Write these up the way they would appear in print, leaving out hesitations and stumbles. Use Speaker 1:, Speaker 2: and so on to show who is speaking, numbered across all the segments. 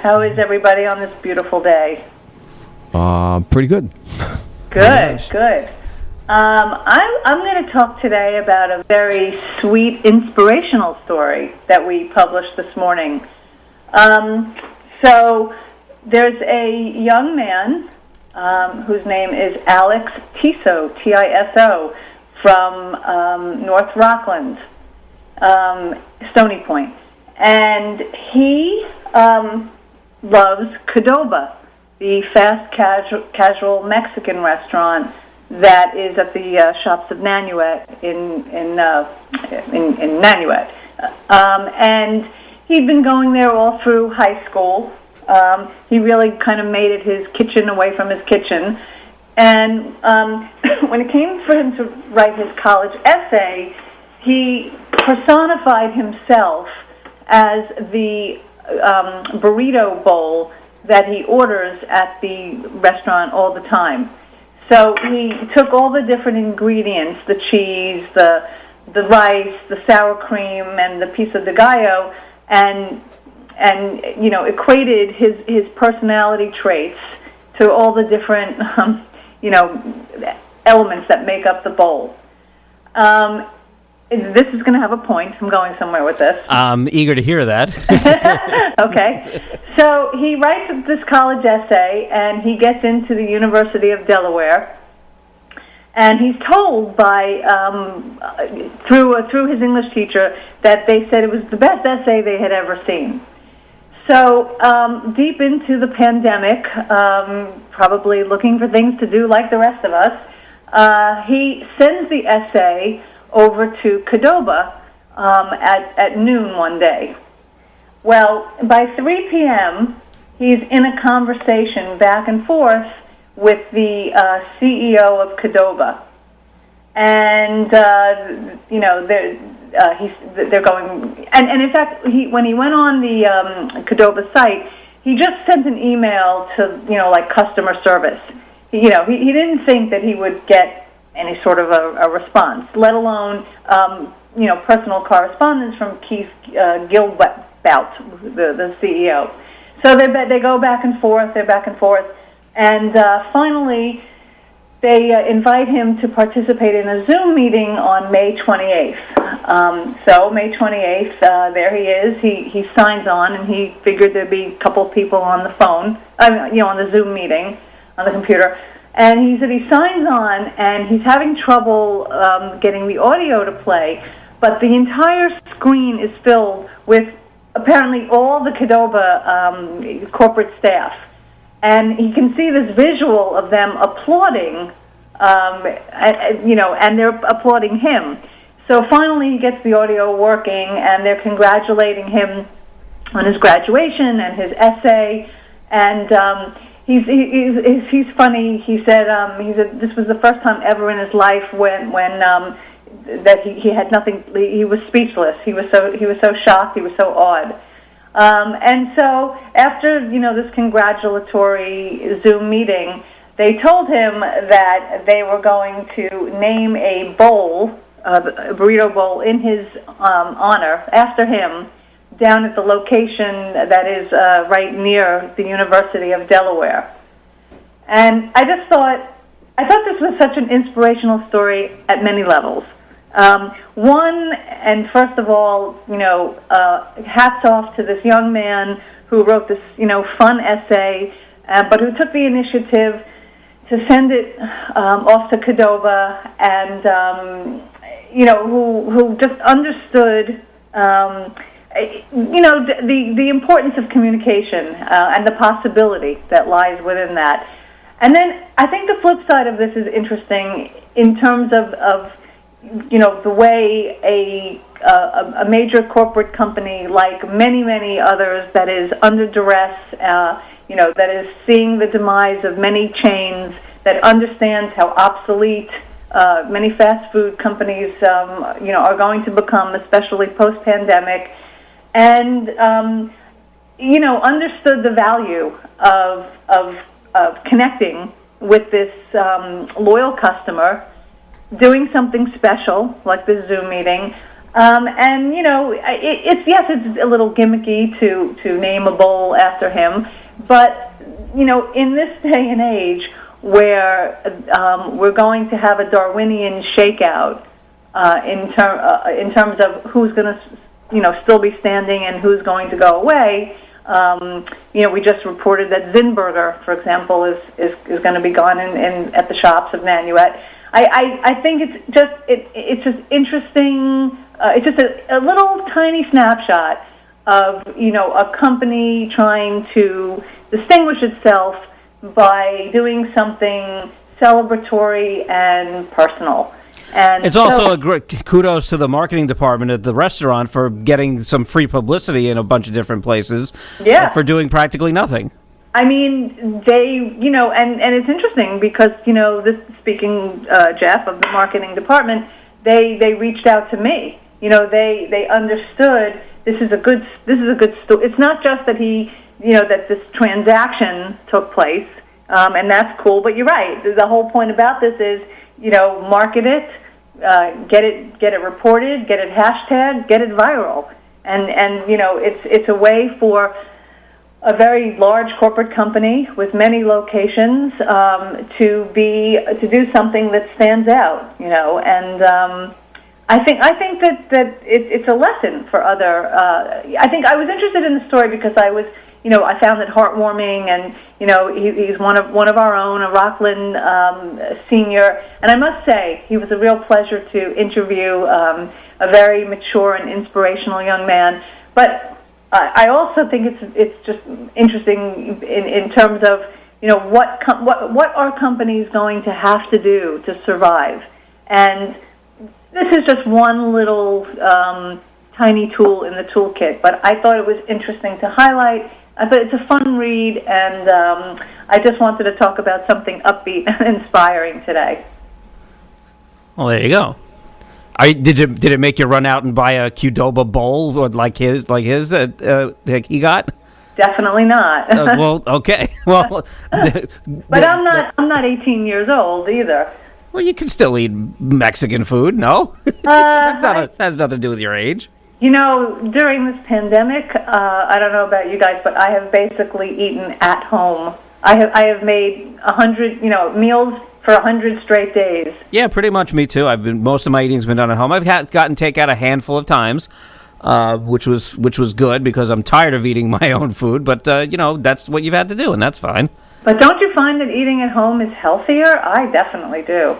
Speaker 1: How is everybody on this beautiful day?
Speaker 2: Pretty good.
Speaker 1: Good, good. I'm going to talk today about a very sweet, inspirational story that we published this morning. So there's a young man whose name is Alex Tiso, T-I-S-O, from North Rockland, Stony Point. And he loves QDOBA, the fast casual Mexican restaurant that is at the Shops of Nanuet in Nanuet. And he'd been going there all through high school. He really kind of made it his kitchen away from his kitchen. And when it came for him to write his college essay, he personified himself as the burrito bowl that he orders at the restaurant all the time. So he took all the different ingredients, the cheese, the rice, the sour cream, and the piso de gallo, and equated his personality traits to all the different elements that make up the bowl. This is going to have a point. I'm going somewhere with this.
Speaker 2: I'm eager to hear that.
Speaker 1: Okay. So he writes this college essay, and he gets into the University of Delaware. And he's told by through his English teacher that they said it was the best essay they had ever seen. So deep into the pandemic, probably looking for things to do like the rest of us, he sends the essay over to QDOBA at noon one day. Well, by 3 p.m., he's in a conversation back and forth with the CEO of QDOBA. And, they're going... And in fact, when he went on the QDOBA site, he just sent an email to, customer service. He didn't think that he would get any sort of a response, let alone, personal correspondence from Keith Gilbout, the CEO. So they go back and forth, and finally they invite him to participate in a Zoom meeting on May 28th. So May 28th, there he is. He signs on, and he figured there'd be a couple people on the phone, on the Zoom meeting, on the computer. And he said he signs on, and he's having trouble getting the audio to play, but the entire screen is filled with apparently all the QDOBA corporate staff. And he can see this visual of them applauding, and they're applauding him. So finally he gets the audio working, and they're congratulating him on his graduation and his essay, and He's funny. He said this was the first time ever in his life when that he had nothing. He was speechless. He was so shocked. He was so awed. And so after this congratulatory Zoom meeting, they told him that they were going to name a bowl, a burrito bowl, in his honor this him, down at the location that is right near the University of Delaware. And I thought this was such an inspirational story at many levels. One, and first of all, hats off to this young man who wrote this, fun essay, but who took the initiative to send it off to QDOBA, and who just understood the importance of communication and the possibility that lies within that. And then I think the flip side of this is interesting in terms of the way a major corporate company, like many others, that is under duress, that is seeing the demise of many chains, that understands how obsolete many fast food companies are going to become, especially post-pandemic, and understood the value of connecting with this loyal customer, doing something special like this Zoom meeting, And it's a little gimmicky to name a bowl after him, but in this day and age where we're going to have a Darwinian shakeout in terms of who's going to still be standing and who's going to go away. We just reported that Zinburger, for example, is going to be gone in at the shops of Nanuet. I think it's just interesting. It's just a little tiny snapshot of a company trying to distinguish itself by doing something celebratory and personal. And
Speaker 2: it's also a great kudos to the marketing department at the restaurant for getting some free publicity in a bunch of different places.
Speaker 1: Yeah.
Speaker 2: For doing practically nothing.
Speaker 1: I mean, they, and it's interesting because, speaking, Jeff, of the marketing department, they reached out to me. They understood this is a good story. It's not just that that this transaction took place, and that's cool, but you're right. The whole point about this is, market it, get it reported, get it hashtagged, get it viral. And it's a way for a very large corporate company with many locations to do something that stands out, and I think that it's a lesson for other. I think I was interested in the story because I found it heartwarming, and he's one of our own, a Rockland senior, and I must say he was a real pleasure to interview, a very mature and inspirational young man, but. I also think it's just interesting in terms of what are companies going to have to do to survive, and this is just one little tiny tool in the toolkit. But I thought it was interesting to highlight. I thought it's a fun read, and I just wanted to talk about something upbeat and inspiring today.
Speaker 2: Well, there you go. Did it make you run out and buy a QDOBA bowl like his that he got?
Speaker 1: Definitely not.
Speaker 2: Well, okay. Well,
Speaker 1: but I'm not 18 years old either.
Speaker 2: Well, you can still eat Mexican food, no? That has nothing to do with your age.
Speaker 1: During this pandemic, I don't know about you guys, but I have basically eaten at home. I have made 100 meals for 100 straight days.
Speaker 2: Yeah, pretty much me too. Most of my eating's been done at home. I've gotten takeout a handful of times, which was good because I'm tired of eating my own food. But that's what you've had to do, and that's fine.
Speaker 1: But don't you find that eating at home is healthier? I definitely do.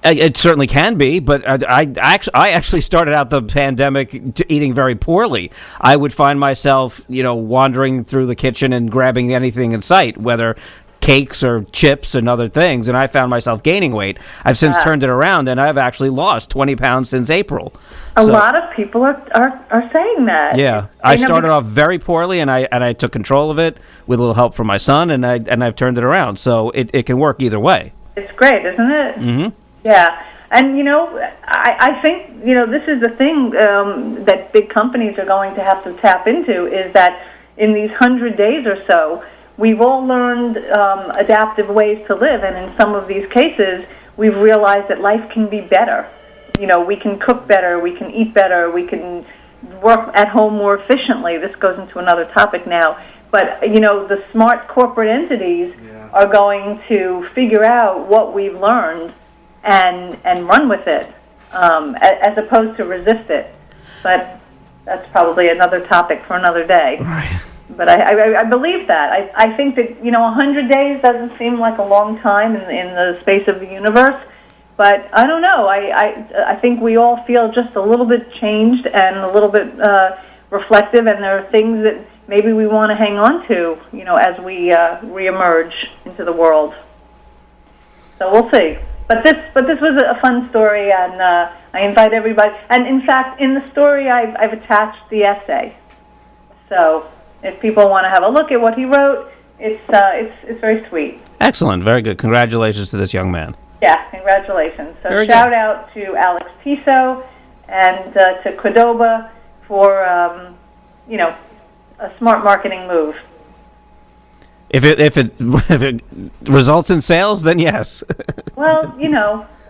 Speaker 2: It certainly can be, but I actually started out the pandemic eating very poorly. I would find myself, wandering through the kitchen and grabbing anything in sight, whether cakes or chips and other things, and I found myself gaining weight. I've since turned it around, and I've actually lost 20 pounds since April.
Speaker 1: A lot of people are saying that.
Speaker 2: Yeah, I started off very poorly, and I took control of it with a little help from my son, and I've turned it around. So it can work either way.
Speaker 1: It's great, isn't it?
Speaker 2: Mm-hmm.
Speaker 1: Yeah, and I think this is the thing that big companies are going to have to tap into is that in these 100 days or so, we've all learned adaptive ways to live, and in some of these cases, we've realized that life can be better. We can cook better, we can eat better, we can work at home more efficiently. This goes into another topic now. But, the smart corporate entities are going to figure out what we've learned and run with it, as opposed to resist it. But that's probably another topic for another day.
Speaker 2: Right.
Speaker 1: But I believe that. I think that 100 days doesn't seem like a long time in the space of the universe. But I don't know. I think we all feel just a little bit changed and a little bit reflective, and there are things that maybe we want to hang on to, as we reemerge into the world. So we'll see. But this was a fun story, and I invite everybody. And in fact, in the story, I've attached the essay. So if people want to have a look at what he wrote, it's very sweet.
Speaker 2: Excellent, very good. Congratulations to this young man.
Speaker 1: Yeah, congratulations. So
Speaker 2: very
Speaker 1: shout
Speaker 2: good.
Speaker 1: out to Alex Tiso and to QDOBA for a smart marketing move.
Speaker 2: If it results in sales, then yes.
Speaker 1: Well,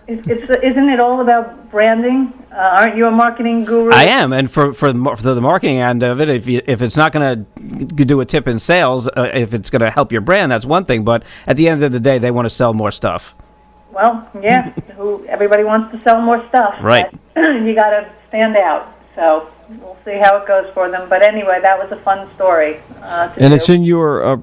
Speaker 1: Isn't it all about branding? Aren't you a marketing guru?
Speaker 2: I am, and for the marketing end of it, if it's not going to do a tip in sales, if it's going to help your brand, that's one thing. But at the end of the day, they want to sell more stuff.
Speaker 1: Well, yeah, everybody wants to sell more stuff.
Speaker 2: Right.
Speaker 1: You got to stand out. So we'll see how it goes for them. But anyway, that was a fun story.
Speaker 3: And it's in your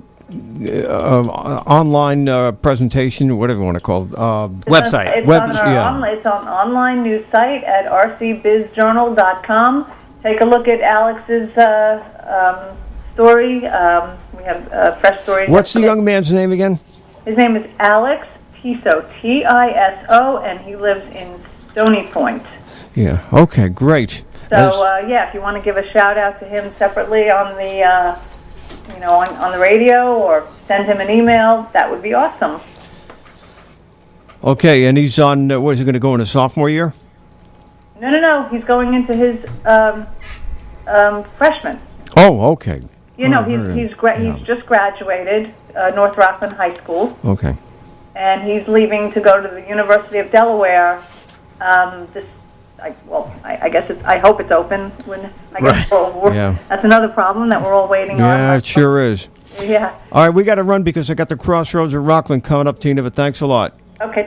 Speaker 3: online presentation, whatever you want to call it.
Speaker 2: Website.
Speaker 1: It's on online news site at rcbizjournal.com. Take a look at Alex's story. We have fresh stories.
Speaker 3: What's the young man's name again?
Speaker 1: His name is Alex Tiso, Tiso, and he lives in Stony Point.
Speaker 3: Yeah. Okay. Great.
Speaker 1: So if you want to give a shout out to him separately on the on the radio, or send him an email, that would be awesome.
Speaker 3: Okay, and he's on. What is he going to go in his sophomore year?
Speaker 1: No. He's going into his freshman.
Speaker 3: Oh, okay.
Speaker 1: He's just graduated North Rockland High School.
Speaker 3: Okay.
Speaker 1: And he's leaving to go to the University of Delaware. I hope it's open. That's another problem that we're all waiting on.
Speaker 3: Yeah, it sure is.
Speaker 1: Yeah.
Speaker 3: All right, we got to run because I got the Crossroads of Rockland coming up, Tina, but thanks a lot.
Speaker 1: Okay.